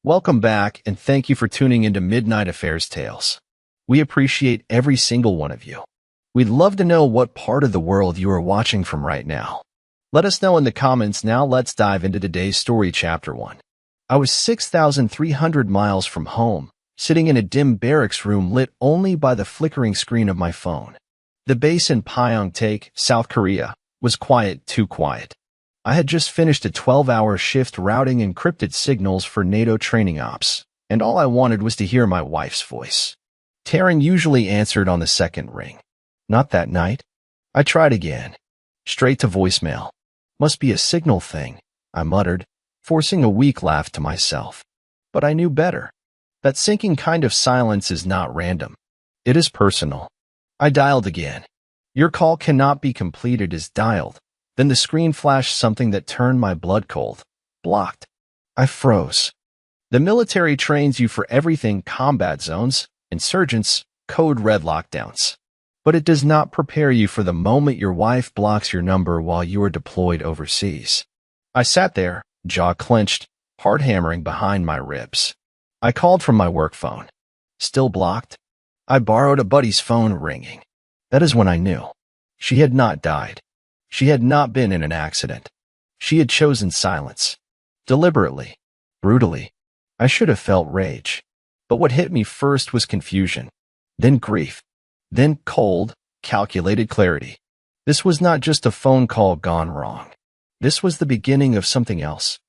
Welcome back, and thank you for tuning into Midnight Affairs Tales. We appreciate every single one of you. We'd love to know what part of the world you are watching from right now. Let us know in the comments. Now let's dive into today's story, Chapter 1. I was 6,300 miles from home, sitting in a dim barracks room lit only by the flickering screen of my phone. The base in Pyeongtaek, South Korea, was quiet, too quiet. I had just finished a 12-hour shift routing encrypted signals for NATO training ops, and all I wanted was to hear my wife's voice. Taryn usually answered on the second ring. Not that night. I tried again. Straight to voicemail. Must be a signal thing, I muttered, forcing a weak laugh to myself. But I knew better. That sinking kind of silence is not random. It is personal. I dialed again. Your call cannot be completed as dialed. Then the screen flashed something that turned my blood cold. Blocked. I froze. The military trains you for everything: combat zones, insurgents, code red lockdowns. But it does not prepare you for the moment your wife blocks your number while you are deployed overseas. I sat there, jaw clenched, heart hammering behind my ribs. I called from my work phone. Still blocked. I borrowed a buddy's phone, ringing. That is when I knew. She had not died. She had not been in an accident. She had chosen silence. Deliberately. Brutally. I should have felt rage. But what hit me first was confusion. Then grief. Then cold, calculated clarity. This was not just a phone call gone wrong. This was the beginning of something else.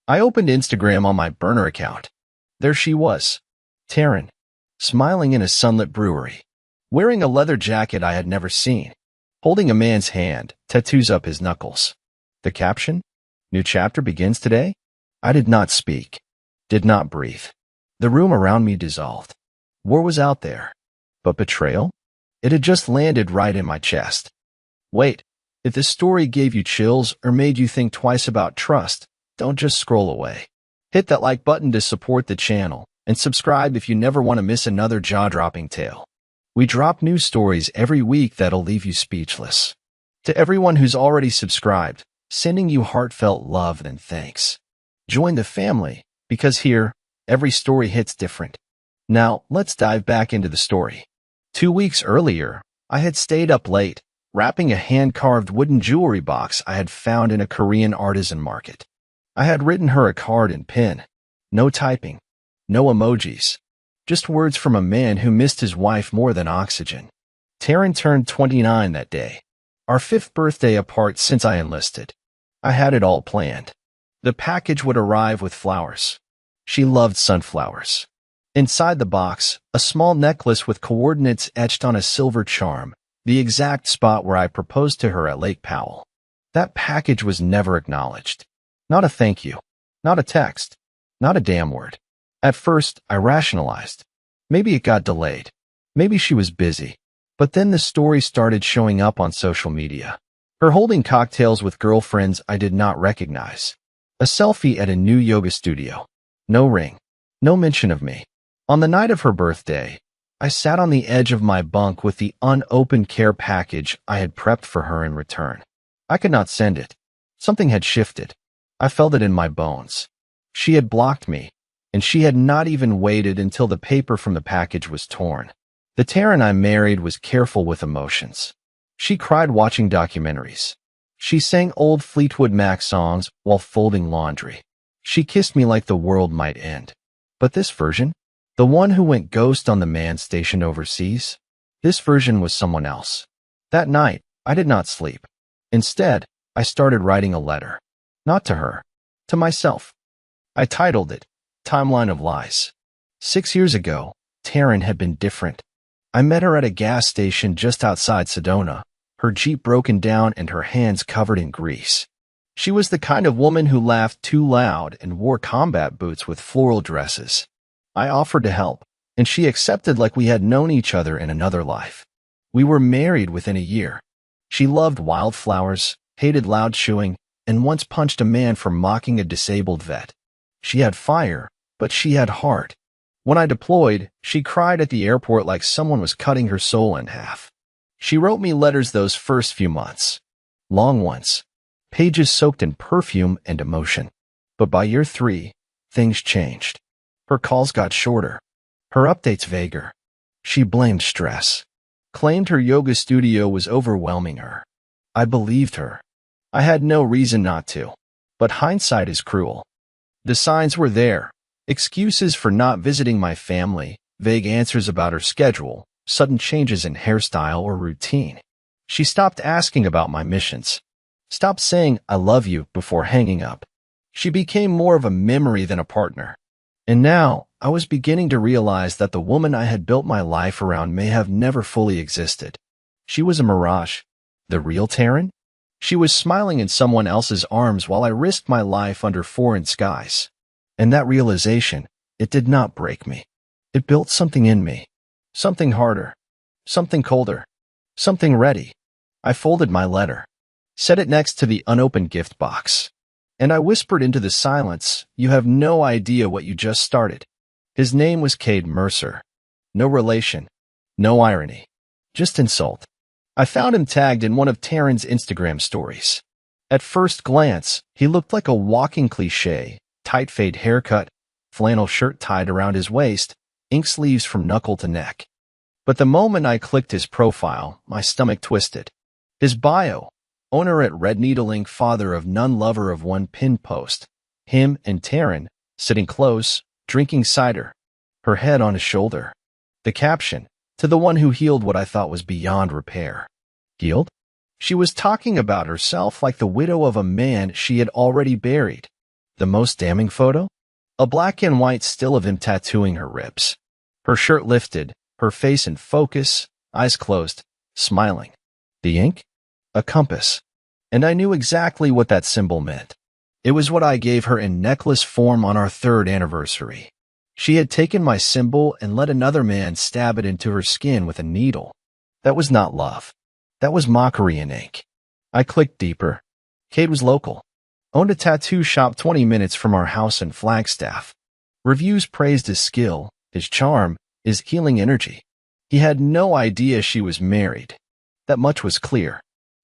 I opened Instagram on my burner account. There she was. Taryn. Smiling in a sunlit brewery. Wearing a leather jacket I had never seen. Holding a man's hand, tattoos up his knuckles. The caption? New chapter begins today? I did not speak. Did not breathe. The room around me dissolved. War was out there. But betrayal? It had just landed right in my chest. Wait, if this story gave you chills or made you think twice about trust, don't just scroll away. Hit that like button to support the channel, and subscribe if you never want to miss another jaw-dropping tale. We drop new stories every week that'll leave you speechless. To everyone who's already subscribed, sending you heartfelt love and thanks. Join the family, because here, every story hits different. Now, let's dive back into the story. 2 weeks earlier, I had stayed up late, wrapping a hand-carved wooden jewelry box I had found in a Korean artisan market. I had written her a card in pen. No typing. No emojis. Just words from a man who missed his wife more than oxygen. Taryn turned 29 that day. Our 5th birthday apart since I enlisted. I had it all planned. The package would arrive with flowers. She loved sunflowers. Inside the box, a small necklace with coordinates etched on a silver charm, the exact spot where I proposed to her at Lake Powell. That package was never acknowledged. Not a thank you. Not a text. Not a damn word. At first, I rationalized. Maybe it got delayed. Maybe she was busy. But then the story started showing up on social media. Her holding cocktails with girlfriends I did not recognize. A selfie at a new yoga studio. No ring. No mention of me. On the night of her birthday, I sat on the edge of my bunk with the unopened care package I had prepped for her in return. I could not send it. Something had shifted. I felt it in my bones. She had blocked me. And she had not even waited until the paper from the package was torn. The Taryn I married was careful with emotions. She cried watching documentaries. She sang old Fleetwood Mac songs while folding laundry. She kissed me like the world might end. But this version? The one who went ghost on the man stationed overseas? This version was someone else. That night, I did not sleep. Instead, I started writing a letter. Not to her. To myself. I titled it, Timeline of Lies. 6 years ago, Taryn had been different. I met her at a gas station just outside Sedona, her Jeep broken down and her hands covered in grease. She was the kind of woman who laughed too loud and wore combat boots with floral dresses. I offered to help, and she accepted like we had known each other in another life. We were married within a year. She loved wildflowers, hated loud chewing, and once punched a man for mocking a disabled vet. She had fire, but she had heart. When I deployed, she cried at the airport like someone was cutting her soul in half. She wrote me letters those first few months. Long ones. Pages soaked in perfume and emotion. But by year 3, things changed. Her calls got shorter, her updates vaguer. She blamed stress, claimed her yoga studio was overwhelming her. I believed her. I had no reason not to. But hindsight is cruel. The signs were there. Excuses for not visiting my family, vague answers about her schedule, sudden changes in hairstyle or routine. She stopped asking about my missions. Stopped saying, "I love you," before hanging up. She became more of a memory than a partner. And now, I was beginning to realize that the woman I had built my life around may have never fully existed. She was a mirage. The real Taryn? She was smiling in someone else's arms while I risked my life under foreign skies. And that realization, it did not break me. It built something in me. Something harder. Something colder. Something ready. I folded my letter. Set it next to the unopened gift box. And I whispered into the silence, "You have no idea what you just started." His name was Cade Mercer. No relation. No irony. Just insult. I found him tagged in one of Taryn's Instagram stories. At first glance, he looked like a walking cliché, tight fade haircut, flannel shirt tied around his waist, ink sleeves from knuckle to neck. But the moment I clicked his profile, my stomach twisted. His bio, owner at Red Needle Ink, father of none, lover of one, pin post. Him and Taryn, sitting close, drinking cider, her head on his shoulder. The caption, "To the one who healed what I thought was beyond repair." Healed? She was talking about herself like the widow of a man she had already buried. The most damning photo? A black and white still of him tattooing her ribs. Her shirt lifted, her face in focus, eyes closed, smiling. The ink? A compass. And I knew exactly what that symbol meant. It was what I gave her in necklace form on our 3rd anniversary. She had taken my symbol and let another man stab it into her skin with a needle. That was not love. That was mockery in ink. I clicked deeper. Cade was local. Owned a tattoo shop 20 minutes from our house in Flagstaff. Reviews praised his skill, his charm, his healing energy. He had no idea she was married. That much was clear.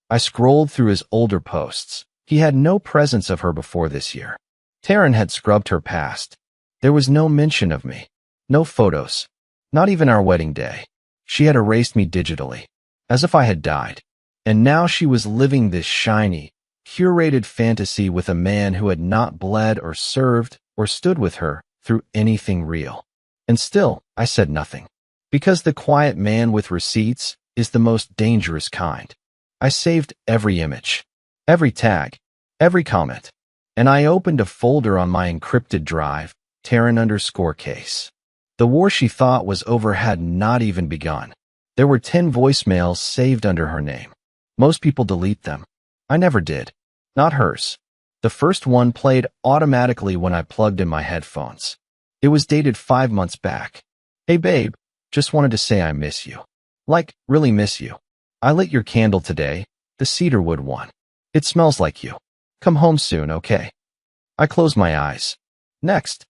I scrolled through his older posts. He had no presence of her before this year. Taryn had scrubbed her past. There was no mention of me. No photos. Not even our wedding day. She had erased me digitally, as if I had died. And now she was living this shiny, curated fantasy with a man who had not bled or served or stood with her through anything real. And still, I said nothing. Because the quiet man with receipts is the most dangerous kind. I saved every image, every tag, every comment, and I opened a folder on my encrypted drive, Taryn_case. The war she thought was over had not even begun. There were 10 voicemails saved under her name. Most people delete them. I never did. Not hers. The first one played automatically when I plugged in my headphones. It was dated 5 months back. "Hey babe, just wanted to say I miss you. Like, really miss you. I lit your candle today, the cedarwood one. It smells like you. Come home soon, okay?" I closed my eyes. Next.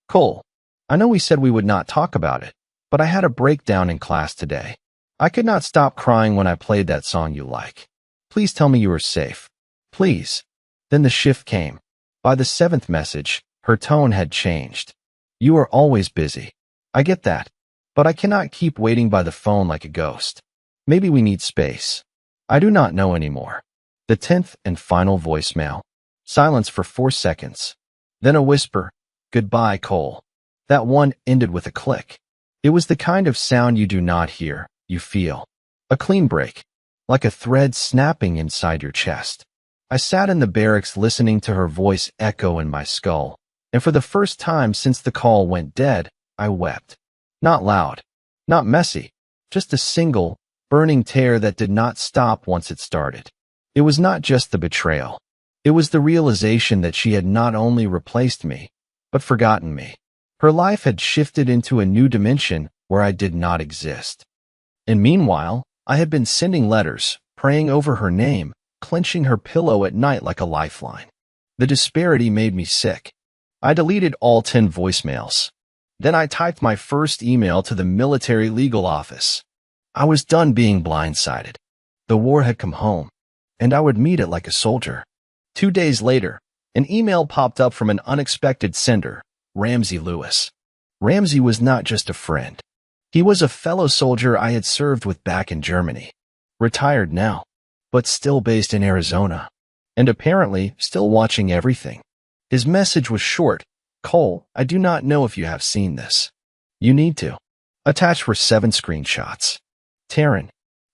Cole. I know we said we would not talk about it, but I had a breakdown in class today. I could not stop crying when I played that song you like. Please tell me you are safe. Please. Then the shift came. By the 7th message, her tone had changed. "You are always busy. I get that. But I cannot keep waiting by the phone like a ghost. Maybe we need space. I do not know anymore." The 10th and final voicemail. Silence for 4 seconds. Then a whisper. "Goodbye, Cole." That one ended with a click. It was the kind of sound you do not hear, you feel. A clean break. Like a thread snapping inside your chest. I sat in the barracks listening to her voice echo in my skull, and for the first time since the call went dead, I wept. Not loud. Not messy. Just a single, burning tear that did not stop once it started. It was not just the betrayal. It was the realization that she had not only replaced me, but forgotten me. Her life had shifted into a new dimension where I did not exist. And meanwhile, I had been sending letters, praying over her name, clenching her pillow at night like a lifeline. The disparity made me sick. I deleted all 10 voicemails. Then I typed my first email to the military legal office. I was done being blindsided. The war had come home, and I would meet it like a soldier. 2 days later, an email popped up from an unexpected sender, Ramsey Lewis. Ramsey was not just a friend. He was a fellow soldier I had served with back in Germany. Retired now, but still based in Arizona. And apparently still watching everything. His message was short. Cole, I do not know if you have seen this. You need to. Attached were 7 screenshots. Taryn.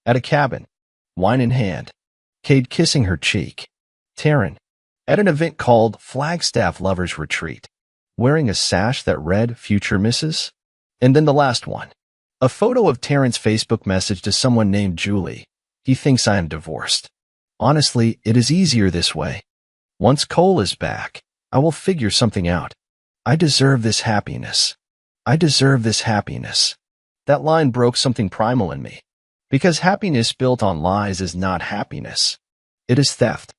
At a cabin. Wine in hand. Cade kissing her cheek. Taryn. At an event called Flagstaff Lovers Retreat. Wearing a sash that read Future Mrs. And then the last one. A photo of Taryn's Facebook message to someone named Julie. He thinks I am divorced. Honestly, it is easier this way. Once Cole is back, I will figure something out. I deserve this happiness. I deserve this happiness. That line broke something primal in me. Because happiness built on lies is not happiness. It is theft.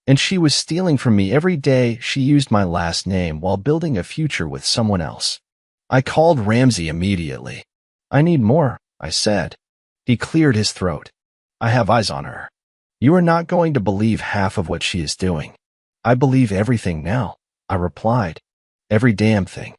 And she was stealing from me every day she used my last name while building a future with someone else. I called Ramsey immediately. I need more, I said. He cleared his throat. I have eyes on her. You are not going to believe half of what she is doing. I believe everything now, I replied. Every damn thing.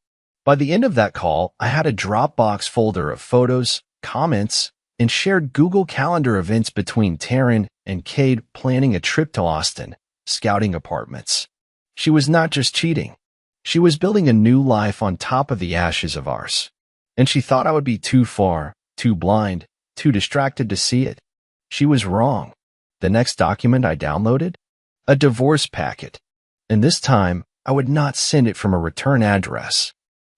By the end of that call, I had a Dropbox folder of photos, comments, and shared Google Calendar events between Taryn and Cade planning a trip to Austin, scouting apartments. She was not just cheating. She was building a new life on top of the ashes of ours. And she thought I would be too far, too blind, too distracted to see it. She was wrong. The next document I downloaded? A divorce packet. And this time, I would not send it from a return address.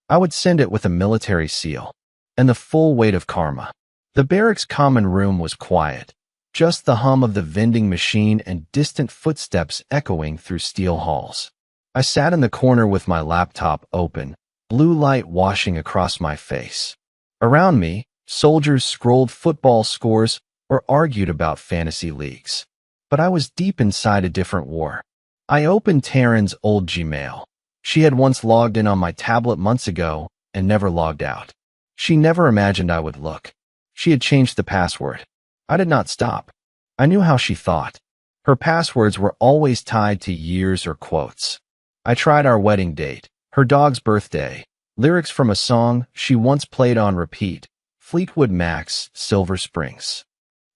I would send it with a military seal and the full weight of karma. The barracks common room was quiet, just the hum of the vending machine and distant footsteps echoing through steel halls. I sat in the corner with my laptop open, blue light washing across my face. Around me, soldiers scrolled football scores or argued about fantasy leagues. But I was deep inside a different war. I opened Taryn's old Gmail. She had once logged in on my tablet months ago and never logged out. She never imagined I would look. She had changed the password. I did not stop. I knew how she thought. Her passwords were always tied to years or quotes. I tried our wedding date, her dog's birthday, lyrics from a song she once played on repeat, Fleetwood Mac's Silver Springs.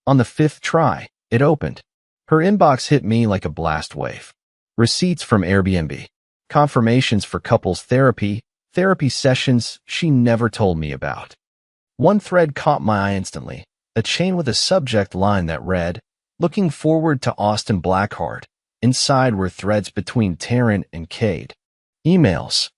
On the 5th try, it opened. Her inbox hit me like a blast wave. Receipts from Airbnb, confirmations for couples therapy sessions she never told me about. One thread caught my eye instantly, a chain with a subject line that read, "Looking forward to Austin Blackheart." Inside were threads between Taryn and Cade. Emails,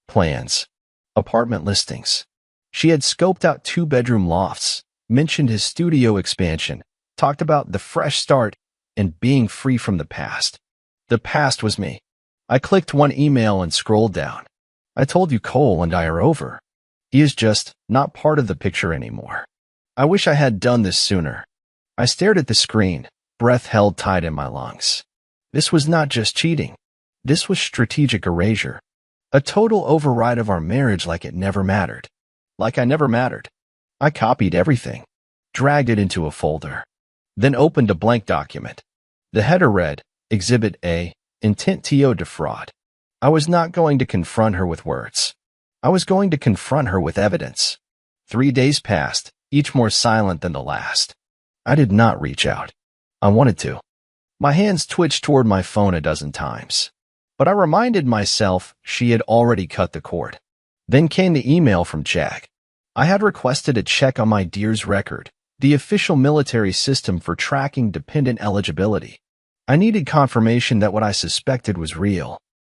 plans, apartment listings. She had scoped out 2-bedroom lofts, mentioned his studio expansion, talked about the fresh start and being free from the past. The past was me. I clicked one email and scrolled down. I told you Cole and I are over. He is just not part of the picture anymore. I wish I had done this sooner. I stared at the screen, breath held tight in my lungs. This was not just cheating. This was strategic erasure. A total override of our marriage like it never mattered. Like I never mattered. I copied everything, dragged it into a folder, then opened a blank document. The header read, Exhibit A, Intent to defraud. I was not going to confront her with words. I was going to confront her with evidence. 3 days passed, each more silent than the last. I did not reach out. I wanted to. My hands twitched toward my phone a dozen times. But I reminded myself she had already cut the cord. Then came the email from Jag. I had requested a check on my DEERS record, the official military system for tracking dependent eligibility. I needed confirmation that what I suspected was real.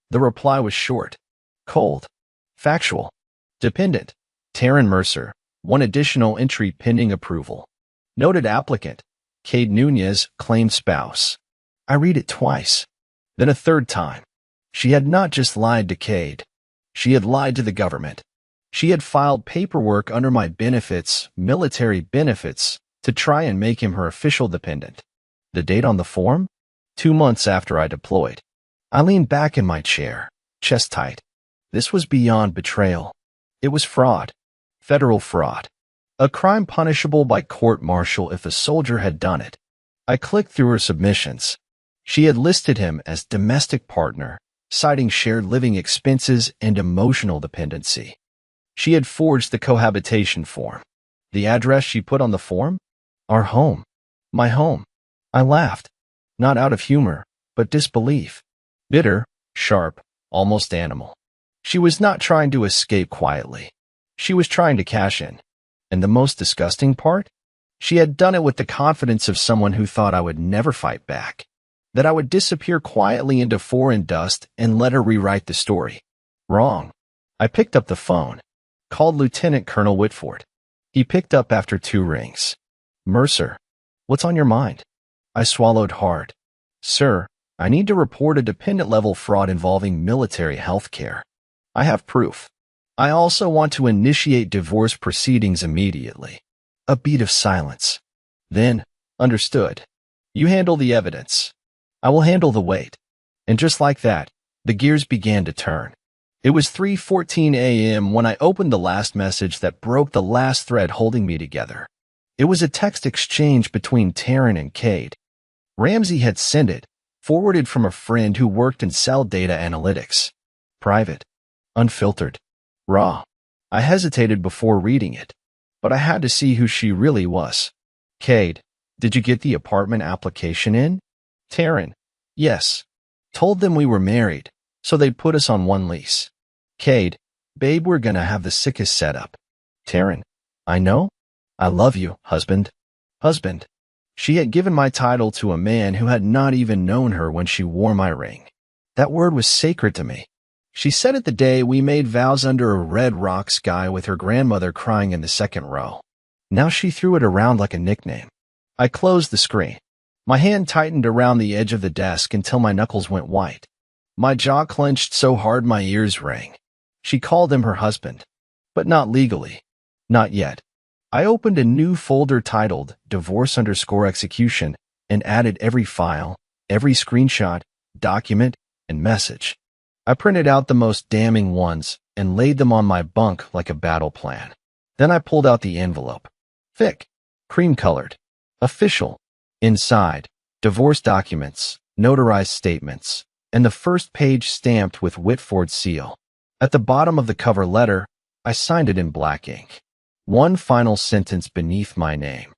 The reply was short, cold, factual, dependent. Taryn Mercer, 1 additional entry pending approval. Noted applicant, Cade Nunez, claimed spouse. I read it twice, then a third time. She had not just lied to Cade. She had lied to the government. She had filed paperwork under my benefits, military benefits, to try and make him her official dependent. The date on the form? 2 months after I deployed. I leaned back in my chair, chest tight. This was beyond betrayal. It was fraud. Federal fraud. A crime punishable by court-martial if a soldier had done it. I clicked through her submissions. She had listed him as domestic partner, citing shared living expenses and emotional dependency. She had forged the cohabitation form. The address she put on the form? Our home. My home. I laughed. Not out of humor, but disbelief. Bitter, sharp, almost animal. She was not trying to escape quietly. She was trying to cash in. And the most disgusting part? She had done it with the confidence of someone who thought I would never fight back. That I would disappear quietly into foreign dust and let her rewrite the story. Wrong. I picked up the phone. Called Lieutenant Colonel Whitford. He picked up after 2 rings. Mercer, what's on your mind? I swallowed hard. Sir, I need to report a dependent-level fraud involving military health care. I have proof. I also want to initiate divorce proceedings immediately. A beat of silence. Then, understood. You handle the evidence. I will handle the weight. And just like that, the gears began to turn. It was 3:14 a.m. when I opened the last message that broke the last thread holding me together. It was a text exchange between Taryn and Cade. Ramsey had sent it, forwarded from a friend who worked in cell data analytics. Private. Unfiltered. Raw. I hesitated before reading it, but I had to see who she really was. Cade, did you get the apartment application in? Taryn, yes. Told them we were married, so they'd put us on one lease. Cade, babe, we're gonna have the sickest setup. Taryn, I know. I love you, husband. Husband. She had given my title to a man who had not even known her when she wore my ring. That word was sacred to me. She said it the day we made vows under a red rock sky with her grandmother crying in the second row. Now she threw it around like a nickname. I closed the screen. My hand tightened around the edge of the desk until my knuckles went white. My jaw clenched so hard my ears rang. She called him her husband. But not legally. Not yet. I opened a new folder titled Divorce_Execution and added every file, every screenshot, document, and message. I printed out the most damning ones and laid them on my bunk like a battle plan. Then I pulled out the envelope. Thick, cream-colored, official. Inside, divorce documents, notarized statements, and the first page stamped with Whitford's seal. At the bottom of the cover letter, I signed it in black ink. One final sentence beneath my name.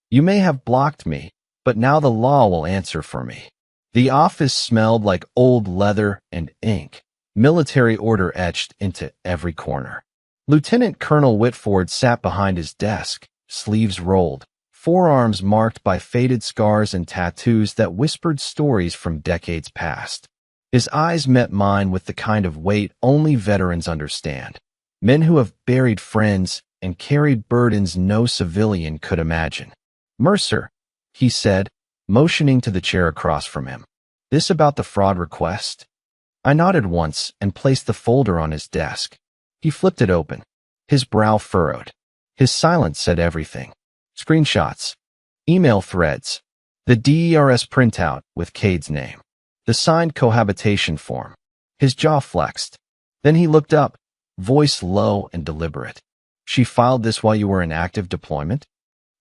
You may have blocked me, but now the law will answer for me. The office smelled like old leather and ink, military order etched into every corner. Lieutenant Colonel Whitford sat behind his desk, sleeves rolled, forearms marked by faded scars and tattoos that whispered stories from decades past. His eyes met mine with the kind of weight only veterans understand. Men who have buried friends and carried burdens no civilian could imagine. Mercer, he said, motioning to the chair across from him. This about the fraud request? I nodded once and placed the folder on his desk. He flipped it open, his brow furrowed. His silence said everything. Screenshots, email threads, the DERS printout with Cade's name, the signed cohabitation form. His jaw flexed. Then he looked up, voice low and deliberate. She filed this while you were in active deployment?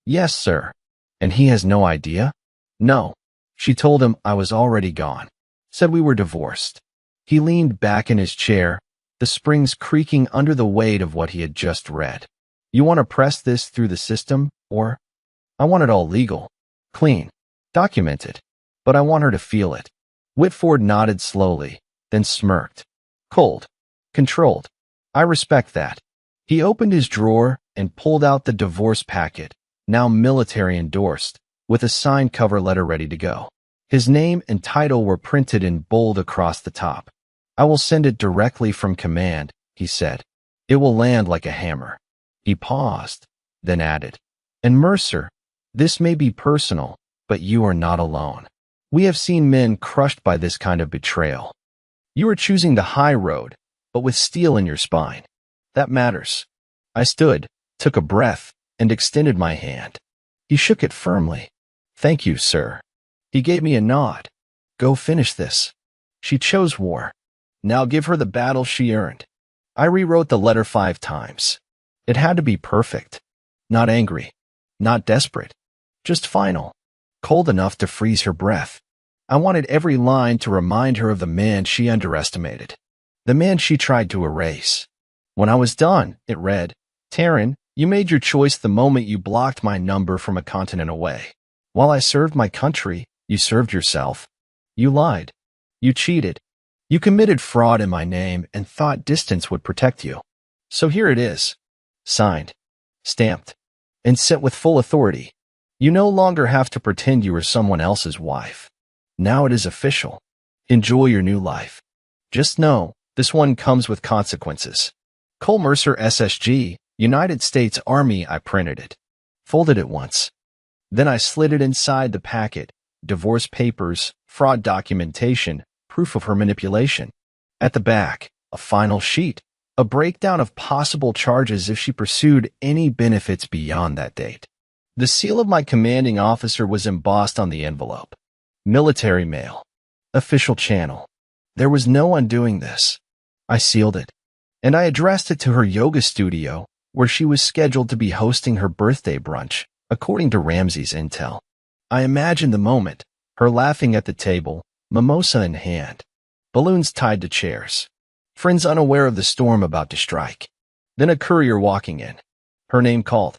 Yes, sir. And he has no idea? No. She told him I was already gone. Said we were divorced. He leaned back in his chair, the springs creaking under the weight of what he had just read. You want to press this through the system, or? I want it all legal, clean, documented, but I want her to feel it. Whitford nodded slowly, then smirked. Cold, controlled. I respect that. He opened his drawer and pulled out the divorce packet, now military endorsed, with a signed cover letter ready to go. His name and title were printed in bold across the top. I will send it directly from Commande, he said. It will land like a hammer. He paused, then added, and Mercer, this may be personal, but you are not alone. We have seen men crushed by this kind of betrayal. You are choosing the high road, but with steel in your spine. That matters. I stood, took a breath, and extended my hand. He shook it firmly. Thank you, sir. He gave me a nod. Go finish this. She chose war. Now give her the battle she earned. I rewrote the letter 5 times. It had to be perfect. Not angry. Not desperate. Just final. Cold enough to freeze her breath. I wanted every line to remind her of the man she underestimated. The man she tried to erase. When I was done, it read, Taryn, you made your choice the moment you blocked my number from a continent away. While I served my country, you served yourself. You lied. You cheated. You committed fraud in my name and thought distance would protect you. So here it is. Signed, stamped, and sent with full authority. You no longer have to pretend you are someone else's wife. Now it is official. Enjoy your new life. Just know, this one comes with consequences. Cole Mercer SSG, United States Army. I printed it. Folded it once. Then I slid it inside the packet. Divorce papers, fraud documentation, proof of her manipulation. At the back, a final sheet. A breakdown of possible charges if she pursued any benefits beyond that date. The seal of my commanding officer was embossed on the envelope. Military mail. Official channel. There was no undoing this. I sealed it. And I addressed it to her yoga studio, where she was scheduled to be hosting her birthday brunch, according to Ramsey's intel. I imagined the moment, her laughing at the table, mimosa in hand, balloons tied to chairs, friends unaware of the storm about to strike. Then a courier walking in. Her name called.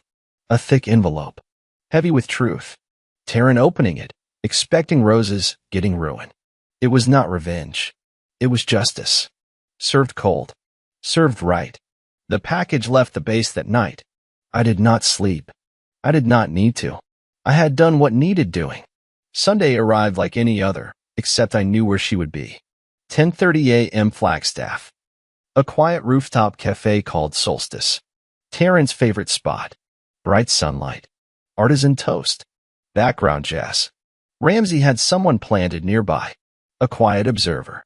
A thick envelope, heavy with truth. Taryn opening it, expecting roses, getting ruined. It was not revenge. It was justice. Served cold. Served right. The package left the base that night. I did not sleep. I did not need to. I had done what needed doing. Sunday arrived like any other, except I knew where she would be. 10:30 a.m. Flagstaff. A quiet rooftop cafe called Solstice. Taryn's favorite spot. Bright sunlight. Artisan toast. Background jazz. Ramsey had someone planted nearby. A quiet observer.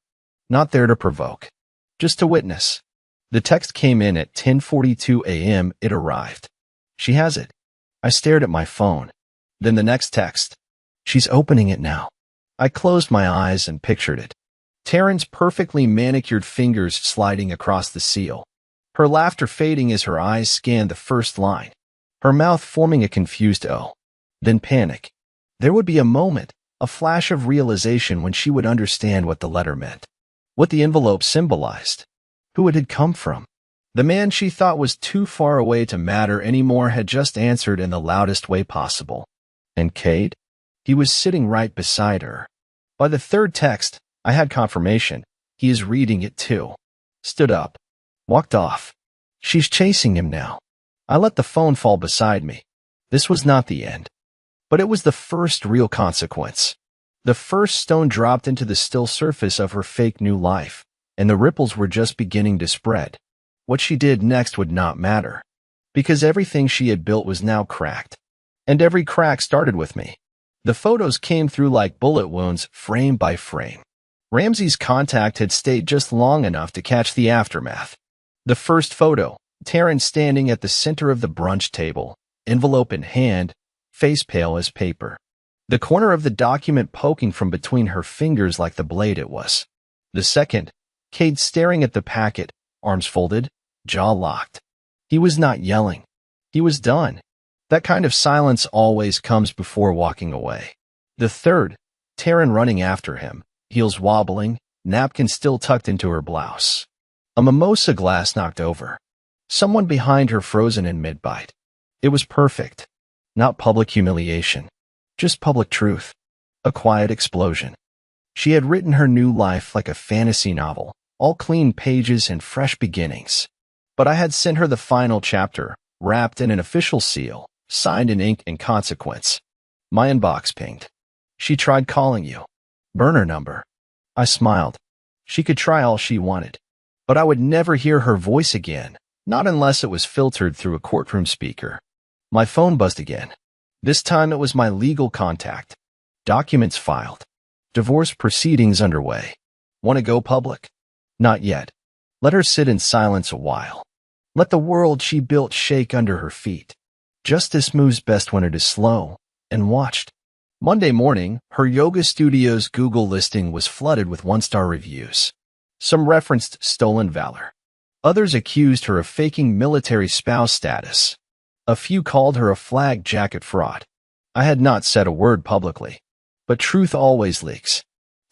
Not there to provoke. Just to witness. The text came in at 10:42 a.m. It arrived. She has it. I stared at my phone. Then the next text. She's opening it now. I closed my eyes and pictured it. Taryn's perfectly manicured fingers sliding across the seal. Her laughter fading as her eyes scanned the first line. Her mouth forming a confused O. Then panic. There would be a moment, a flash of realization when she would understand what the letter meant. What the envelope symbolized. Who it had come from. The man she thought was too far away to matter anymore had just answered in the loudest way possible. And Cade? He was sitting right beside her. By the third text, I had confirmation. He is reading it too. Stood up. Walked off. She's chasing him now. I let the phone fall beside me. This was not the end. But it was the first real consequence. The first stone dropped into the still surface of her fake new life, and the ripples were just beginning to spread. What she did next would not matter, because everything she had built was now cracked. And every crack started with me. The photos came through like bullet wounds, frame by frame. Ramsey's contact had stayed just long enough to catch the aftermath. The first photo, Taryn standing at the center of the brunch table, envelope in hand, face pale as paper. The corner of the document poking from between her fingers like the blade it was. The second, Cade staring at the packet, arms folded, jaw locked. He was not yelling. He was done. That kind of silence always comes before walking away. The third, Taryn running after him, heels wobbling, napkin still tucked into her blouse. A mimosa glass knocked over. Someone behind her frozen in mid-bite. It was perfect. Not public humiliation. Just public truth. A quiet explosion. She had written her new life like a fantasy novel, all clean pages and fresh beginnings. But I had sent her the final chapter, wrapped in an official seal, signed in ink and consequence. My inbox pinged. She tried calling you. Burner number. I smiled. She could try all she wanted. But I would never hear her voice again, not unless it was filtered through a courtroom speaker. My phone buzzed again. This time it was my legal contact. Documents filed. Divorce proceedings underway. Want to go public? Not yet. Let her sit in silence a while. Let the world she built shake under her feet. Justice moves best when it is slow and watched. Monday morning, her yoga studio's Google listing was flooded with one-star reviews. Some referenced stolen valor. Others accused her of faking military spouse status. A few called her a flag jacket fraud. I had not said a word publicly. But truth always leaks.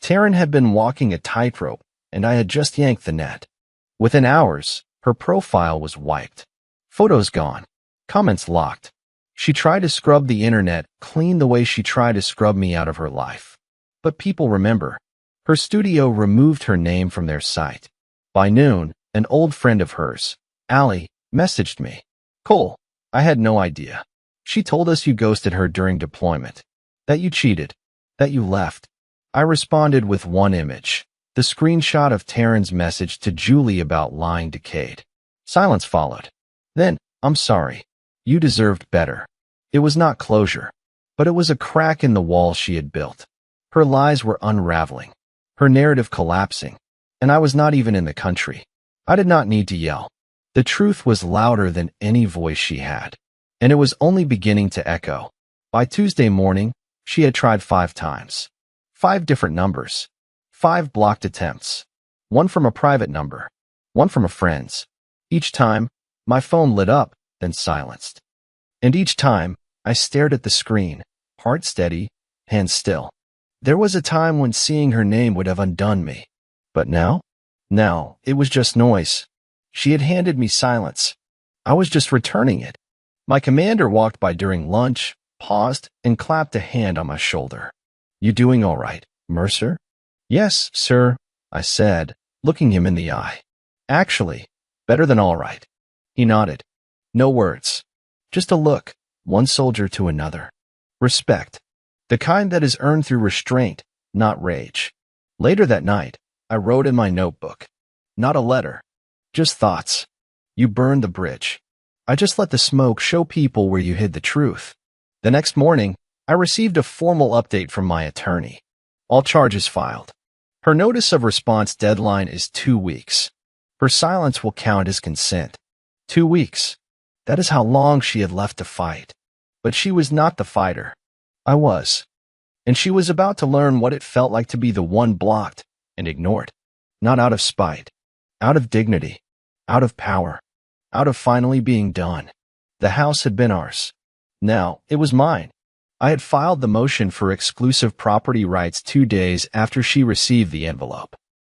Taryn had been walking a tightrope, and I had just yanked the net. Within hours, Her profile was wiped. Photos gone. Comments locked. She tried to scrub the internet clean the way she tried to scrub me out of her life. But people remember. Her studio removed her name from their site. By noon, an old friend of hers, Allie, messaged me. Cole, I had no idea. She told us you ghosted her during deployment. That you cheated. That you left. I responded with one image. The screenshot of Taryn's message to Julie about lying to Cade. Silence followed. Then, I'm sorry. You deserved better. It was not closure, but it was a crack in the wall she had built. Her lies were unraveling, her narrative collapsing, and I was not even in the country. I did not need to yell. The truth was louder than any voice she had, and it was only beginning to echo. By Tuesday morning, she had tried 5 times. 5 different numbers. 5 blocked attempts. 1 from a private number. 1 from a friend's. Each time, my phone lit up, then silenced. And each time, I stared at the screen, heart steady, hands still. There was a time when seeing her name would have undone me. But now? Now, it was just noise. She had handed me silence. I was just returning it. My commander walked by during lunch, paused, and clapped a hand on my shoulder. You doing all right, Mercer? Yes, sir, I said, looking him in the eye. Actually, better than all right. He nodded. No words. Just a look, one soldier to another. Respect. The kind that is earned through restraint, not rage. Later that night, I wrote in my notebook. Not a letter. Just thoughts. You burned the bridge. I just let the smoke show people where you hid the truth. The next morning, I received a formal update from my attorney. All charges filed. Her notice of response deadline is 2 weeks. Her silence will count as consent. 2 weeks. That is how long she had left to fight. But she was not the fighter. I was. And she was about to learn what it felt like to be the one blocked and ignored. Not out of spite. Out of dignity. Out of power. Out of finally being done. The house had been ours. Now, it was mine. I had filed the motion for exclusive property rights 2 days after she received the envelope.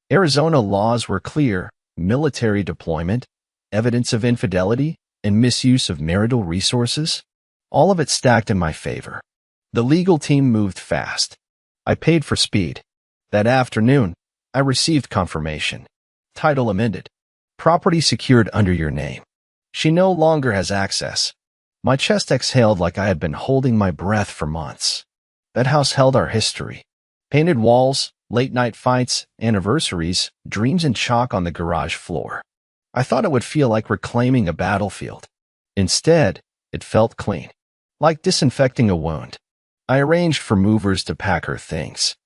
Arizona laws were clear: military deployment, evidence of infidelity, and misuse of marital resources. All of it stacked in my favor. The legal team moved fast. I paid for speed. That afternoon, I received confirmation. Title amended. Property secured under your name. She no longer has access. My chest exhaled like I had been holding my breath for months. That house held our history. Painted walls, late-night fights, anniversaries, dreams in chalk on the garage floor. I thought it would feel like reclaiming a battlefield. Instead, it felt clean. Like disinfecting a wound. I arranged for movers to pack her things.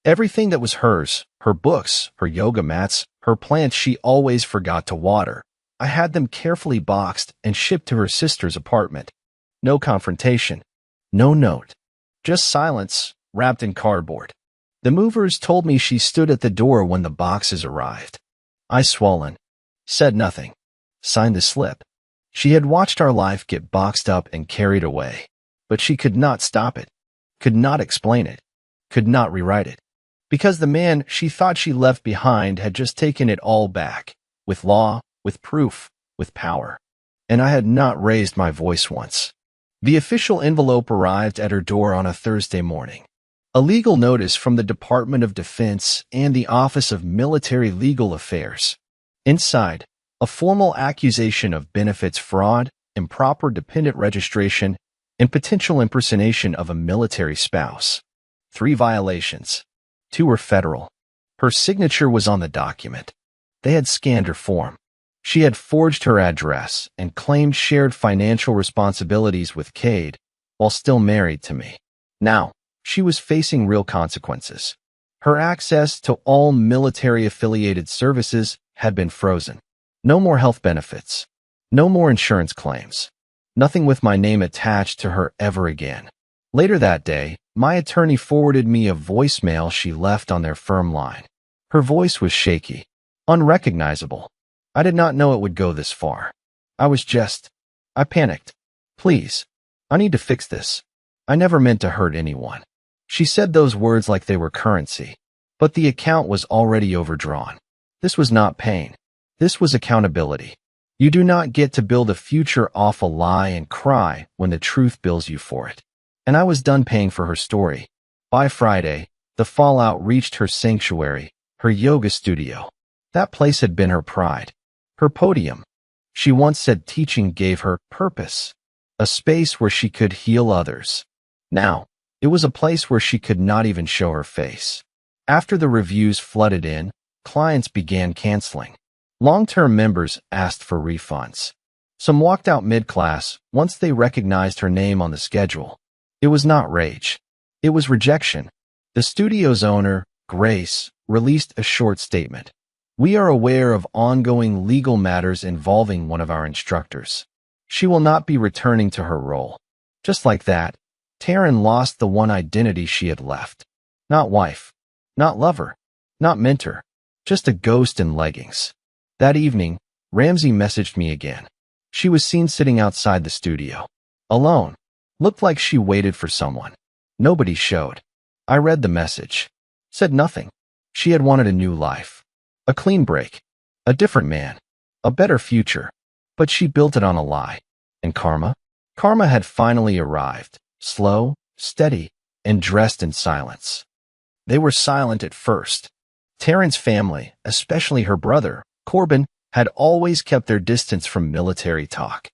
Everything that was hers, her books, her yoga mats, her plants she always forgot to water, I had them carefully boxed and shipped to her sister's apartment. No confrontation. No note. Just silence, wrapped in cardboard. The movers told me she stood at the door when the boxes arrived. Eyes swollen. Said nothing. Signed the slip. She had watched our life get boxed up and carried away. But she could not stop it. Could not explain it. Could not rewrite it. Because the man she thought she left behind had just taken it all back. With law, with proof, with power. And I had not raised my voice once. The official envelope arrived at her door on a Thursday morning. A legal notice from the Department of Defense and the Office of Military Legal Affairs. Inside, a formal accusation of benefits fraud, improper dependent registration, and potential impersonation of a military spouse. 3 violations. 2 were federal. Her signature was on the document. They had scanned her form. She had forged her address and claimed shared financial responsibilities with Cade while still married to me. Now, she was facing real consequences. Her access to all military-affiliated services had been frozen. No more health benefits. No more insurance claims. Nothing with my name attached to her ever again. Later that day, my attorney forwarded me a voicemail she left on their firm line. Her voice was shaky, unrecognizable. I did not know it would go this far. I panicked. Please, I need to fix this. I never meant to hurt anyone. She said those words like they were currency, but the account was already overdrawn. This was not pain. This was accountability. You do not get to build a future off a lie and cry when the truth bills you for it. And I was done paying for her story. By Friday, the fallout reached her sanctuary, her yoga studio. That place had been her pride, her podium. She once said teaching gave her purpose, a space where she could heal others. Now, it was a place where she could not even show her face. After the reviews flooded in, clients began canceling. Long-term members asked for refunds. Some walked out mid-class once they recognized her name on the schedule. It was not rage. It was rejection. The studio's owner, Grace, released a short statement. We are aware of ongoing legal matters involving one of our instructors. She will not be returning to her role. Just like that, Taryn lost the one identity she had left. Not wife, not lover, not mentor, just a ghost in leggings. That evening, Ramsey messaged me again. She was seen sitting outside the studio. Alone. Looked like she waited for someone. Nobody showed. I read the message. Said nothing. She had wanted a new life. A clean break. A different man. A better future. But she built it on a lie. And karma? Karma had finally arrived. Slow, steady, and dressed in silence. They were silent at first. Taryn's family, especially her brother, Corbin, had always kept their distance from military talk.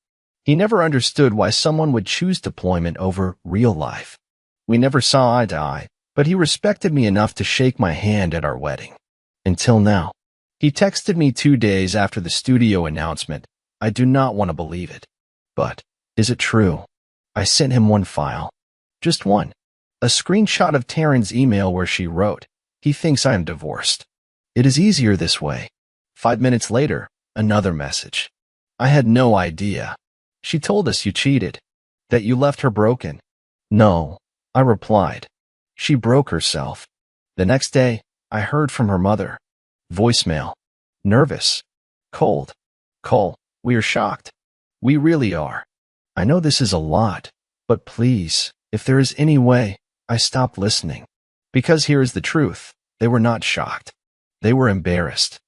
He never understood why someone would choose deployment over real life. We never saw eye to eye, but he respected me enough to shake my hand at our wedding. Until now. He texted me 2 days after the studio announcement. I do not want to believe it. But, is it true? I sent him one file. Just one. A screenshot of Taryn's email where she wrote, "He thinks I am divorced. It is easier this way." 5 minutes later, another message. I had no idea. She told us you cheated. That you left her broken. No, I replied. She broke herself. The next day, I heard from her mother. Voicemail. Nervous. Cold. Cole, we are shocked. We really are. I know this is a lot, but please, if there is any way, I stopped listening. Because here is the truth. They were not shocked. They were embarrassed.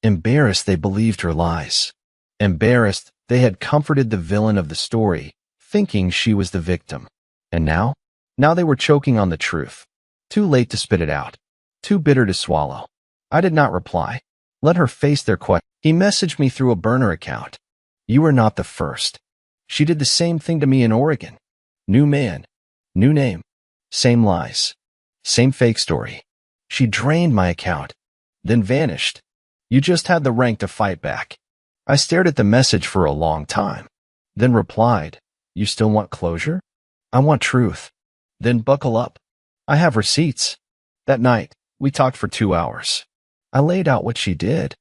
Embarrassed they believed her lies. Embarrassed they had comforted the villain of the story, thinking she was the victim. And now? Now they were choking on the truth. Too late to spit it out. Too bitter to swallow. I did not reply. Let her face their question. He messaged me through a burner account. You are not the first. She did the same thing to me in Oregon. New man. New name. Same lies. Same fake story. She drained my account. Then vanished. You just had the rank to fight back. I stared at the message for a long time. Then replied, you still want closure? I want truth. Then buckle up. I have receipts. That night, we talked for 2 hours. I laid out what she did.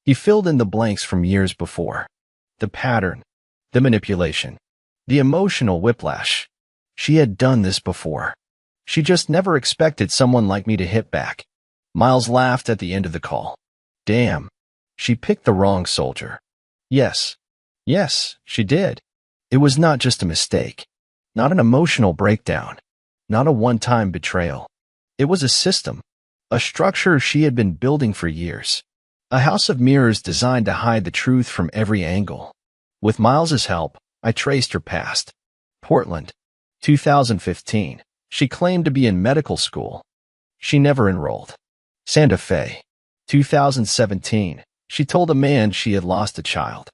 He filled in the blanks from years before. The pattern, the manipulation, the emotional whiplash. She had done this before. She just never expected someone like me to hit back. Miles laughed at the end of the call. Damn, she picked the wrong soldier. Yes, she did. It was not just a mistake, not an emotional breakdown, not a one-time betrayal. It was a system, a structure she had been building for years, a house of mirrors designed to hide the truth from every angle. With Miles's help, I traced her past. Portland, 2015. She claimed to be in medical school. She never enrolled. Santa Fe, 2017. She told a man she had lost a child.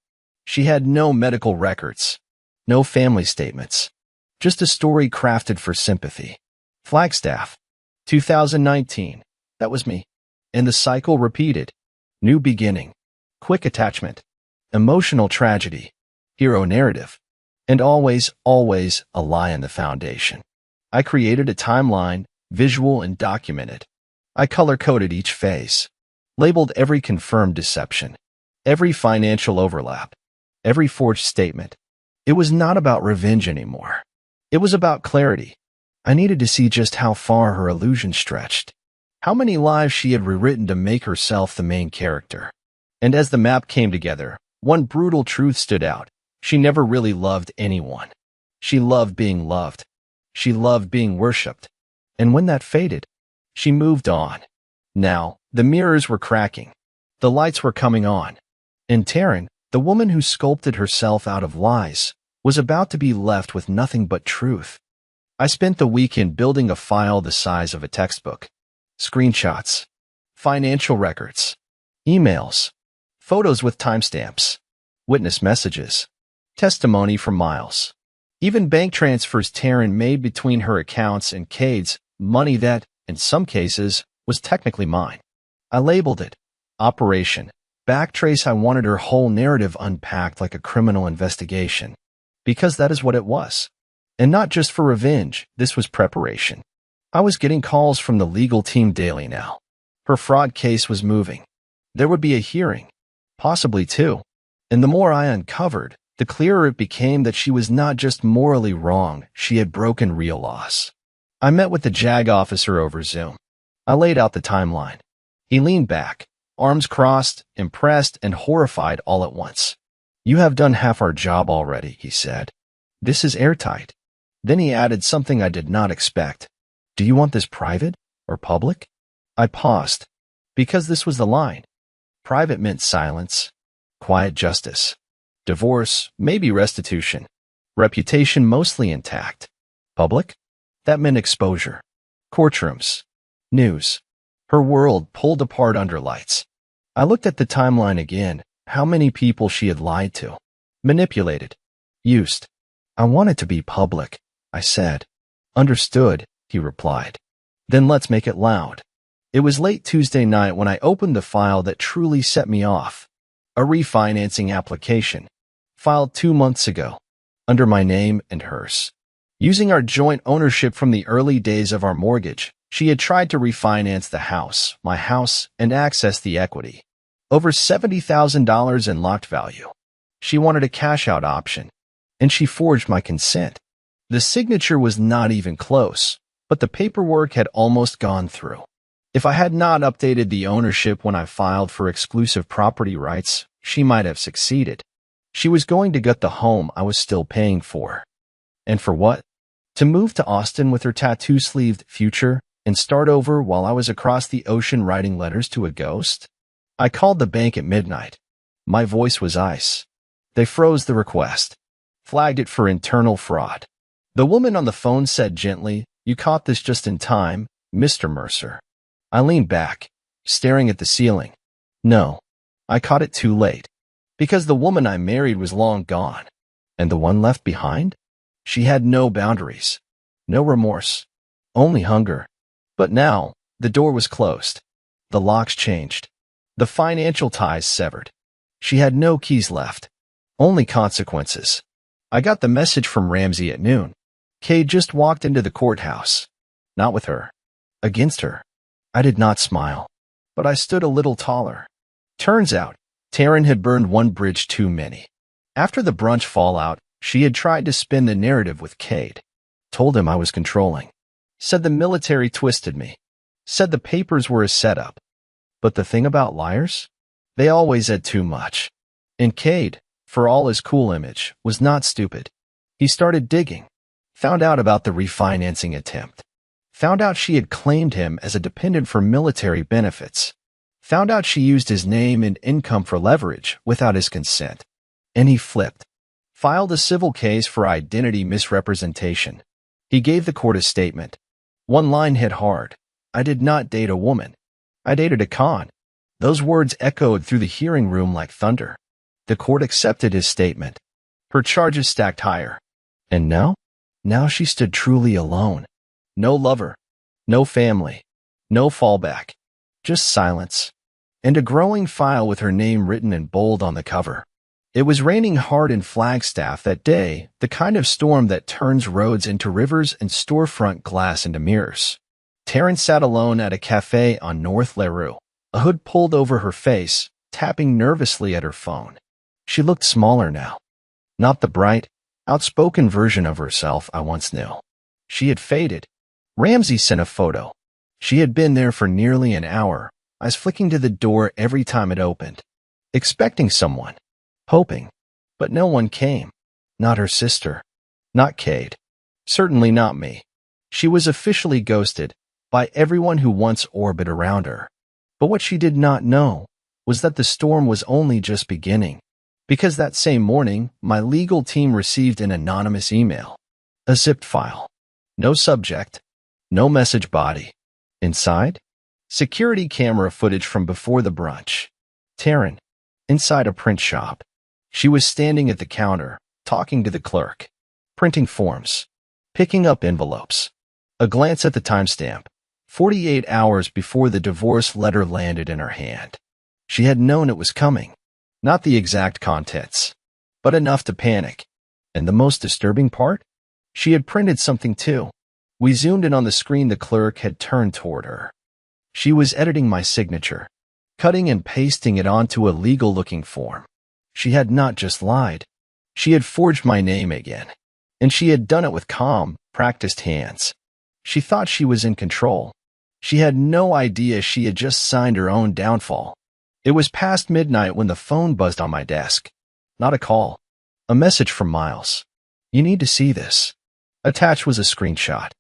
She had no medical records, no family statements, just a story crafted for sympathy. Flagstaff, 2019. That was me. And the cycle repeated. New beginning, quick attachment, emotional tragedy, hero narrative, and always a lie in the foundation. I created a timeline, visual and documented. I color-coded each phase, labeled every confirmed deception, every financial overlap, every forged statement. It was not about revenge anymore. It was about clarity. I needed to see just how far her illusion stretched, how many lives she had rewritten to make herself the main character. And as the map came together, one brutal truth stood out. She never really loved anyone. She loved being loved. She loved being worshipped. And when that faded, she moved on. Now, the mirrors were cracking. The lights were coming on. And Taryn, The woman who sculpted herself out of lies was about to be left with nothing but truth. I spent the weekend building a file the size of a textbook. Screenshots, financial records, emails, photos with timestamps, witness messages, testimony from Miles. Even bank transfers Taryn made between her accounts and Cade's, money that, in some cases, was technically mine. I labeled it Operation Backtrace. I wanted her whole narrative unpacked like a criminal investigation, because that is what it was. And not just for revenge, this was preparation. I was getting calls from the legal team daily now. Her fraud case was moving. There would be a hearing, possibly two. And the more I uncovered, the clearer it became that she was not just morally wrong, she had broken real laws. I met with the JAG officer over Zoom. I laid out the timeline. He leaned back, arms crossed, impressed and horrified all at once. "You have done half our job already," he said. "This is airtight." Then he added something I did not expect. "Do you want this private or public?" I paused, because this was the line. Private meant silence, quiet justice. Divorce, maybe restitution. Reputation mostly intact. Public? That meant exposure. Courtrooms. News. Her world pulled apart under lights. I looked at the timeline again, how many people she had lied to, manipulated, used. "I want it to be public," I said. "Understood," he replied. "Then let's make it loud." It was late Tuesday night when I opened the file that truly set me off. A refinancing application, filed 2 months ago, under my name and hers. Using our joint ownership from the early days of our mortgage, she had tried to refinance the house, my house, and access the equity. Over $70,000 in locked value. She wanted a cash-out option, and she forged my consent. The signature was not even close, but the paperwork had almost gone through. If I had not updated the ownership when I filed for exclusive property rights, she might have succeeded. She was going to gut the home I was still paying for. And for what? To move to Austin with her tattoo-sleeved future and start over while I was across the ocean writing letters to a ghost? I called the bank at midnight. My voice was ice. They froze the request, flagged it for internal fraud. The woman on the phone said gently, "You caught this just in time, Mr. Mercer." I leaned back, staring at the ceiling. No, I caught it too late. Because the woman I married was long gone. And the one left behind? She had no boundaries, no remorse, only hunger. But now, the door was closed. The locks changed. The financial ties severed. She had no keys left, only consequences. I got the message from Ramsey at noon. Cade just walked into the courthouse. Not with her. Against her. I did not smile, but I stood a little taller. Turns out, Taryn had burned one bridge too many. After the brunch fallout, she had tried to spin the narrative with Cade. Told him I was controlling. Said the military twisted me. Said the papers were a setup. But the thing about liars? They always add too much. And Cade, for all his cool image, was not stupid. He started digging. Found out about the refinancing attempt. Found out she had claimed him as a dependent for military benefits. Found out she used his name and income for leverage without his consent. And he flipped. Filed a civil case for identity misrepresentation. He gave the court a statement. One line hit hard. "I did not date a woman. I dated a con." Those words echoed through the hearing room like thunder. The court accepted his statement. Her charges stacked higher. And now? Now she stood truly alone. No lover. No family. No fallback. Just silence. And a growing file with her name written in bold on the cover. It was raining hard in Flagstaff that day, the kind of storm that turns roads into rivers and storefront glass into mirrors. Taryn sat alone at a cafe on North LaRue, a hood pulled over her face, tapping nervously at her phone. She looked smaller now. Not the bright, outspoken version of herself I once knew. She had faded. Ramsey sent a photo. She had been there for nearly an hour, eyes flicking to the door every time it opened. Expecting someone. Hoping. But no one came. Not her sister. Not Cade. Certainly not me. She was officially ghosted by everyone who once orbited around her. But what she did not know was that the storm was only just beginning. Because that same morning, my legal team received an anonymous email. A zipped file. No subject. No message body. Inside? Security camera footage from before the brunch. Taryn. Inside a print shop. She was standing at the counter, talking to the clerk. Printing forms. Picking up envelopes. A glance at the timestamp. 48 hours before the divorce letter landed in her hand. She had known it was coming. Not the exact contents, but enough to panic. And the most disturbing part? She had printed something too. We zoomed in on the screen. The clerk had turned toward her. She was editing my signature, cutting and pasting it onto a legal-looking form. She had not just lied. She had forged my name again. And she had done it with calm, practiced hands. She thought she was in control. She had no idea she had just signed her own downfall. It was past midnight when the phone buzzed on my desk. Not a call. A message from Miles. You need to see this. Attached was a screenshot.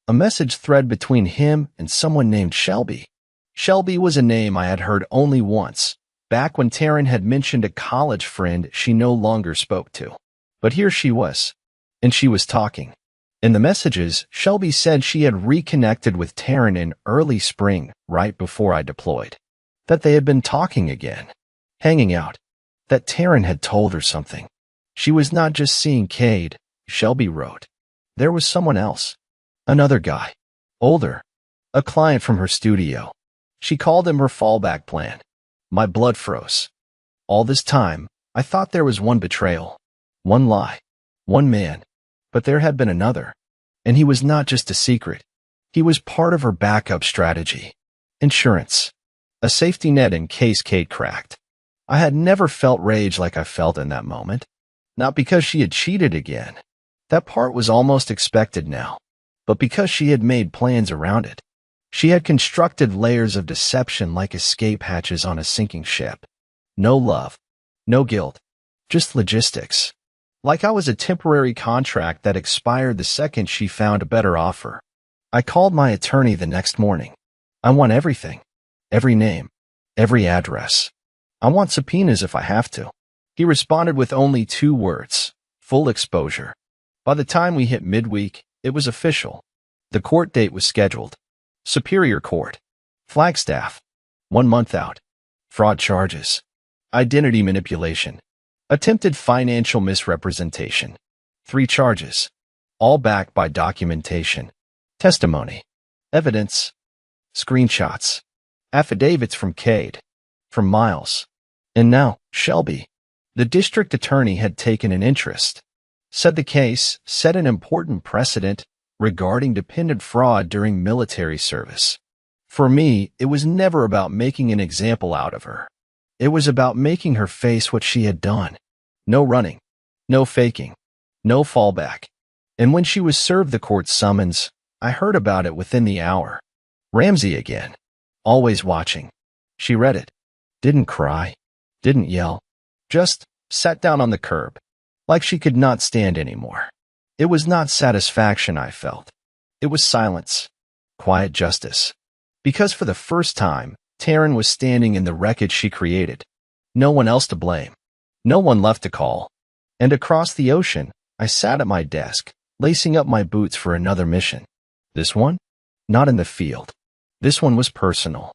A message thread between him and someone named Shelby. Shelby was a name I had heard only once, back when Taryn had mentioned a college friend she no longer spoke to. But here she was. And she was talking. In the messages, Shelby said she had reconnected with Taryn in early spring, right before I deployed. That they had been talking again, hanging out, that Taryn had told her something. She was not just seeing Cade, Shelby wrote. There was someone else. Another guy. Older. A client from her studio. She called him her fallback plan. My blood froze. All this time, I thought there was one betrayal. One lie. One man. But there had been another. And he was not just a secret. He was part of her backup strategy. Insurance. A safety net in case Cade cracked. I had never felt rage like I felt in that moment. Not because she had cheated again. That part was almost expected now. But because she had made plans around it. She had constructed layers of deception like escape hatches on a sinking ship. No love. No guilt. Just logistics. Like I was a temporary contract that expired the second she found a better offer. I called my attorney the next morning. I want everything. Every name, every address. I want subpoenas if I have to. He responded with only 2 words, full exposure. By the time we hit midweek, it was official. The court date was scheduled. Superior Court. Flagstaff. 1 month out. Fraud charges. Identity manipulation. Attempted financial misrepresentation. 3 charges. All backed by documentation. Testimony. Evidence. Screenshots. Affidavits from Cade, from Miles, and now Shelby. The district attorney had taken an interest. Said the case set an important precedent regarding dependent fraud during military service. For me, it was never about making an example out of her. It was about making her face what she had done. No running, no faking, no fallback. And when she was served the court summons, I heard about it within the hour. Ramsey again. Always watching. She read it. Didn't cry. Didn't yell. Just sat down on the curb. Like she could not stand anymore. It was not satisfaction I felt. It was silence. Quiet justice. Because for the first time, Taryn was standing in the wreckage she created. No one else to blame. No one left to call. And across the ocean, I sat at my desk, lacing up my boots for another mission. This one? Not in the field. This one was personal.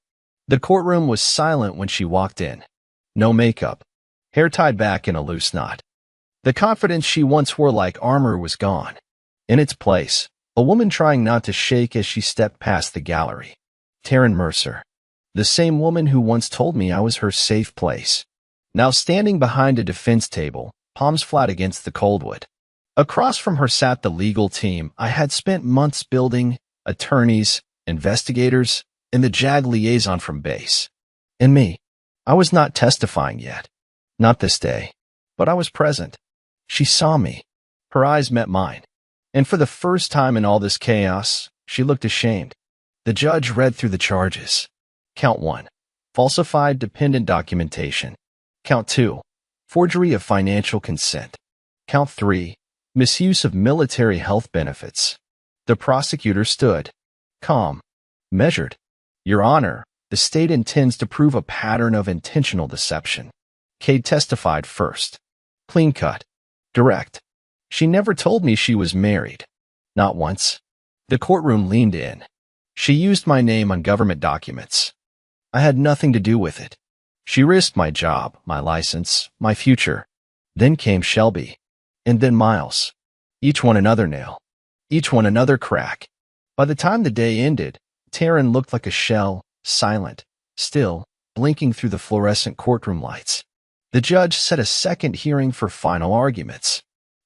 The courtroom was silent when she walked in. No makeup. Hair tied back in a loose knot. The confidence she once wore like armor was gone. In its place, a woman trying not to shake as she stepped past the gallery. Taryn Mercer. The same woman who once told me I was her safe place. Now standing behind a defense table, palms flat against the coldwood. Across from her sat the legal team I had spent months building, attorneys, investigators, and the JAG liaison from base. And me. I was not testifying yet. Not this day. But I was present. She saw me. Her eyes met mine. And for the first time in all this chaos, she looked ashamed. The judge read through the charges. Count 1. Falsified dependent documentation. Count 2. Forgery of financial consent. Count 3. Misuse of military health benefits. The prosecutor stood. Calm. Measured. Your Honor, the state intends to prove a pattern of intentional deception. Cade testified first. Clean cut. Direct. She never told me she was married. Not once. The courtroom leaned in. She used my name on government documents. I had nothing to do with it. She risked my job, my license, my future. Then came Shelby. And then Miles. Each one another nail. Each one another crack. By the time the day ended, Taryn looked like a shell, silent, still, blinking through the fluorescent courtroom lights. The judge set a second hearing for final arguments.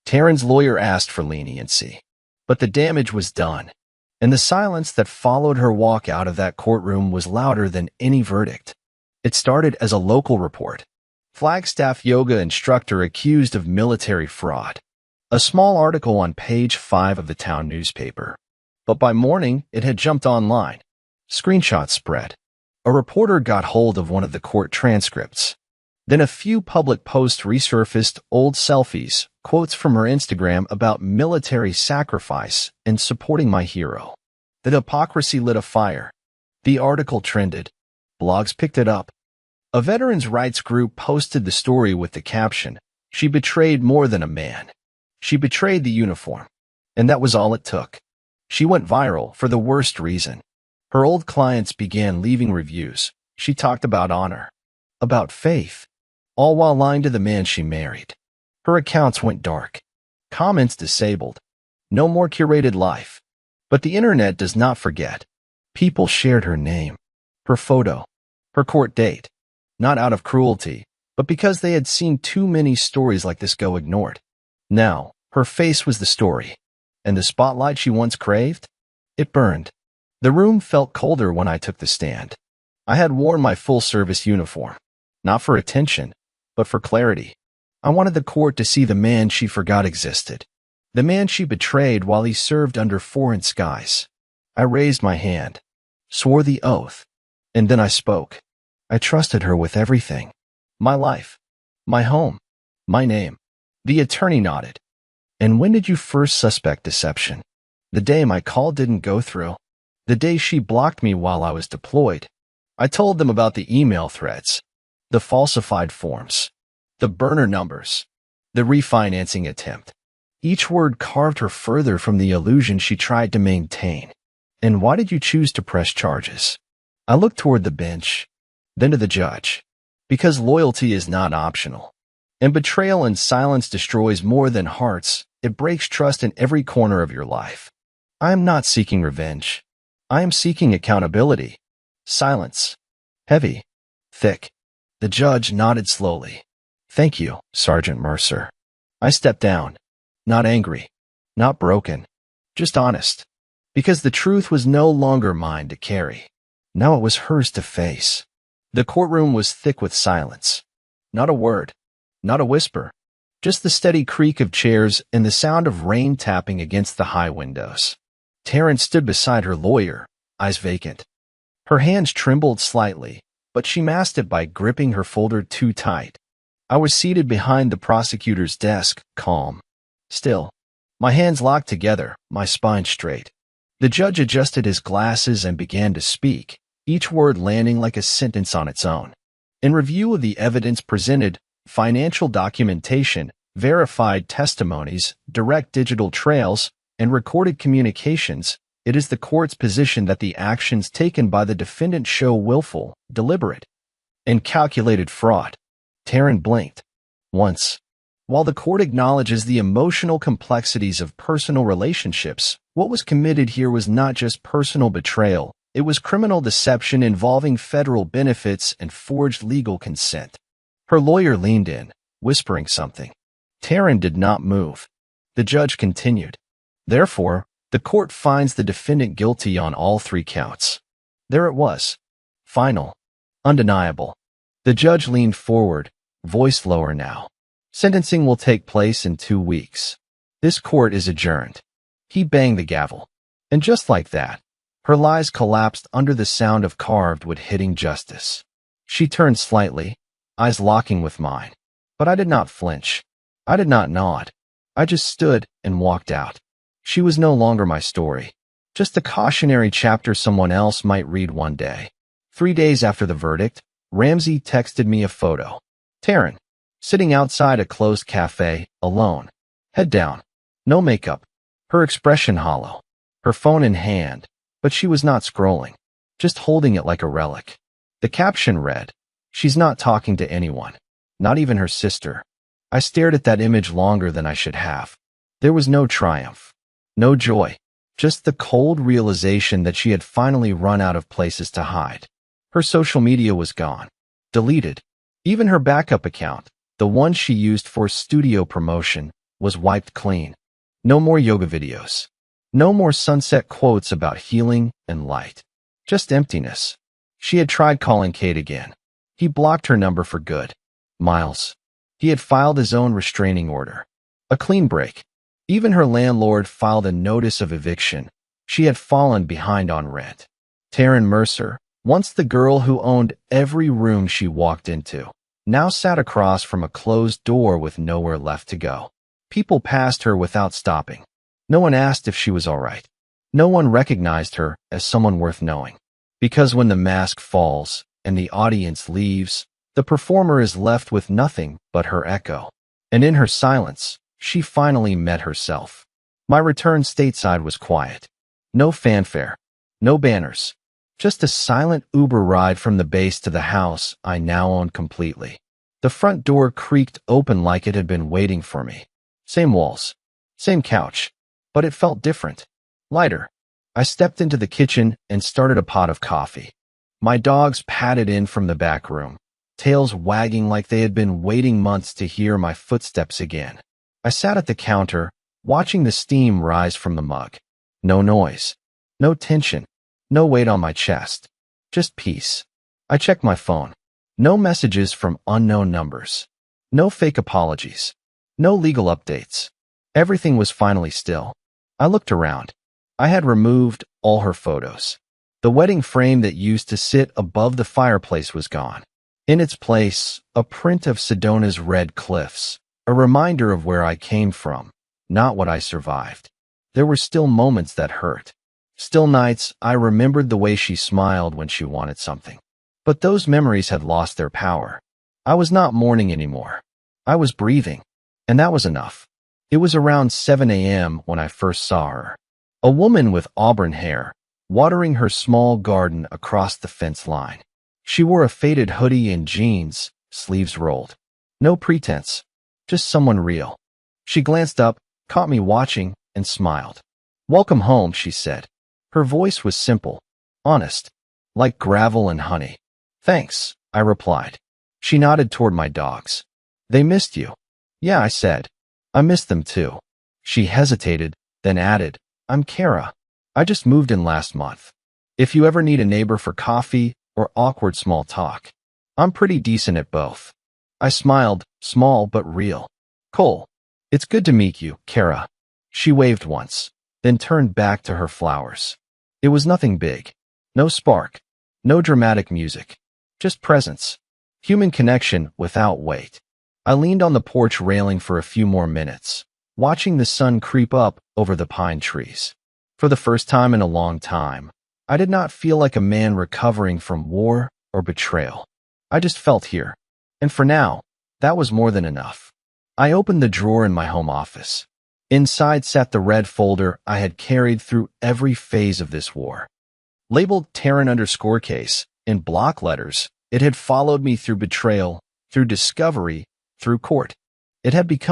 Taryn's lawyer asked for leniency, but the damage was done, and the silence that followed her walk out of that courtroom was louder than any verdict. It started as a local report. Flagstaff yoga instructor accused of military fraud. A small article on page 5 of the town newspaper. But by morning, it had jumped online. Screenshots spread. A reporter got hold of one of the court transcripts. Then a few public posts resurfaced old selfies, quotes from her Instagram about military sacrifice and supporting my hero. The hypocrisy lit a fire. The article trended. Blogs picked it up. A veterans' rights group posted the story with the caption, "She betrayed more than a man. She betrayed the uniform." And that was all it took. She went viral for the worst reason. Her old clients began leaving reviews. She talked about honor, about faith, all while lying to the man she married. Her accounts went dark. Comments disabled. No more curated life. But the internet does not forget. People shared her name, her photo, her court date, not out of cruelty, but because they had seen too many stories like this go ignored. Now, her face was the story. And the spotlight she once craved? It burned. The room felt colder when I took the stand. I had worn my full-service uniform, not for attention, but for clarity. I wanted the court to see the man she forgot existed, the man she betrayed while he served under foreign skies. I raised my hand, swore the oath, and then I spoke. I trusted her with everything. My life, my home, my name. The attorney nodded. "And when did you first suspect deception?" "The day my call didn't go through. The day she blocked me while I was deployed." I told them about the email threads, the falsified forms, the burner numbers, the refinancing attempt. Each word carved her further from the illusion she tried to maintain. "And why did you choose to press charges?" I looked toward the bench, then to the judge. Because loyalty is not optional. And betrayal and silence destroys more than hearts. It breaks trust in every corner of your life. I am not seeking revenge. I am seeking accountability. Silence. Heavy. Thick. The judge nodded slowly. "Thank you, Sergeant Mercer." I stepped down. Not angry. Not broken. Just honest. Because the truth was no longer mine to carry. Now it was hers to face. The courtroom was thick with silence. Not a word. Not a whisper, just the steady creak of chairs and the sound of rain tapping against the high windows. Taryn stood beside her lawyer, eyes vacant. Her hands trembled slightly, but she masked it by gripping her folder too tight. I was seated behind the prosecutor's desk, calm. Still, my hands locked together, my spine straight. The judge adjusted his glasses and began to speak, each word landing like a sentence on its own. In review of the evidence presented, financial documentation, verified testimonies, direct digital trails, and recorded communications, it is the court's position that the actions taken by the defendant show willful, deliberate, and calculated fraud. Taryn blinked. Once. While the court acknowledges the emotional complexities of personal relationships, what was committed here was not just personal betrayal, it was criminal deception involving federal benefits and forged legal consent. Her lawyer leaned in, whispering something. Taryn did not move. The judge continued. Therefore, the court finds the defendant guilty on all 3 counts. There it was. Final. Undeniable. The judge leaned forward, voice lower now. Sentencing will take place in 2 weeks. This court is adjourned. He banged the gavel. And just like that, her lies collapsed under the sound of carved wood hitting justice. She turned slightly, eyes locking with mine. But I did not flinch. I did not nod. I just stood and walked out. She was no longer my story. Just a cautionary chapter someone else might read one day. 3 days after the verdict, Ramsey texted me a photo. "Taryn, sitting outside a closed cafe, alone, head down, no makeup, her expression hollow, her phone in hand, but she was not scrolling, just holding it like a relic. The caption read, "She's not talking to anyone, not even her sister." I stared at that image longer than I should have. There was no triumph, no joy, just the cold realization that she had finally run out of places to hide. Her social media was gone, deleted. Even her backup account, the one she used for studio promotion, was wiped clean. No more yoga videos. No more sunset quotes about healing and light. Just emptiness. She had tried calling Kate again. He blocked her number for good. Miles. He had filed his own restraining order. A clean break. Even her landlord filed a notice of eviction. She had fallen behind on rent. Taryn Mercer, once the girl who owned every room she walked into, now sat across from a closed door with nowhere left to go. People passed her without stopping. No one asked if she was all right. No one recognized her as someone worth knowing. Because when the mask falls and the audience leaves, the performer is left with nothing but her echo. And in her silence, she finally met herself. My return stateside was quiet. No fanfare, no banners, just a silent Uber ride from the base to the house I now owned completely. The front door creaked open like it had been waiting for me. Same walls, same couch, but it felt different, lighter. I stepped into the kitchen and started a pot of coffee. My dogs padded in from the back room, tails wagging like they had been waiting months to hear my footsteps again. I sat at the counter, watching the steam rise from the mug. No noise, no tension, no weight on my chest, just peace. I checked my phone. No messages from unknown numbers. No fake apologies. No legal updates. Everything was finally still. I looked around. I had removed all her photos. The wedding frame that used to sit above the fireplace was gone. In its place, a print of Sedona's red cliffs, a reminder of where I came from, not what I survived. There were still moments that hurt. Still nights I remembered the way she smiled when she wanted something. But those memories had lost their power. I was not mourning anymore. I was breathing, and that was enough. It was around 7 a.m. when I first saw her. A woman with auburn hair, watering her small garden across the fence line. She wore a faded hoodie and jeans, sleeves rolled. No pretense, just someone real. She glanced up, caught me watching, and smiled. "Welcome home," she said. Her voice was simple, honest, like gravel and honey. "Thanks," I replied. She nodded toward my dogs. "They missed you." "Yeah," I said. "I missed them too." She hesitated, then added, "I'm Kara. I just moved in last month. If you ever need a neighbor for coffee or awkward small talk, I'm pretty decent at both." I smiled, small but real. "Cool. It's good to meet you, Kara." She waved once, then turned back to her flowers. It was nothing big. No spark. No dramatic music. Just presence. Human connection without weight. I leaned on the porch railing for a few more minutes, watching the sun creep up over the pine trees. For the first time in a long time, I did not feel like a man recovering from war or betrayal. I just felt here. And for now, that was more than enough. I opened the drawer in my home office. Inside sat the red folder I had carried through every phase of this war. Labeled Taryn_case in block letters, it had followed me through betrayal, through discovery, through court. It had become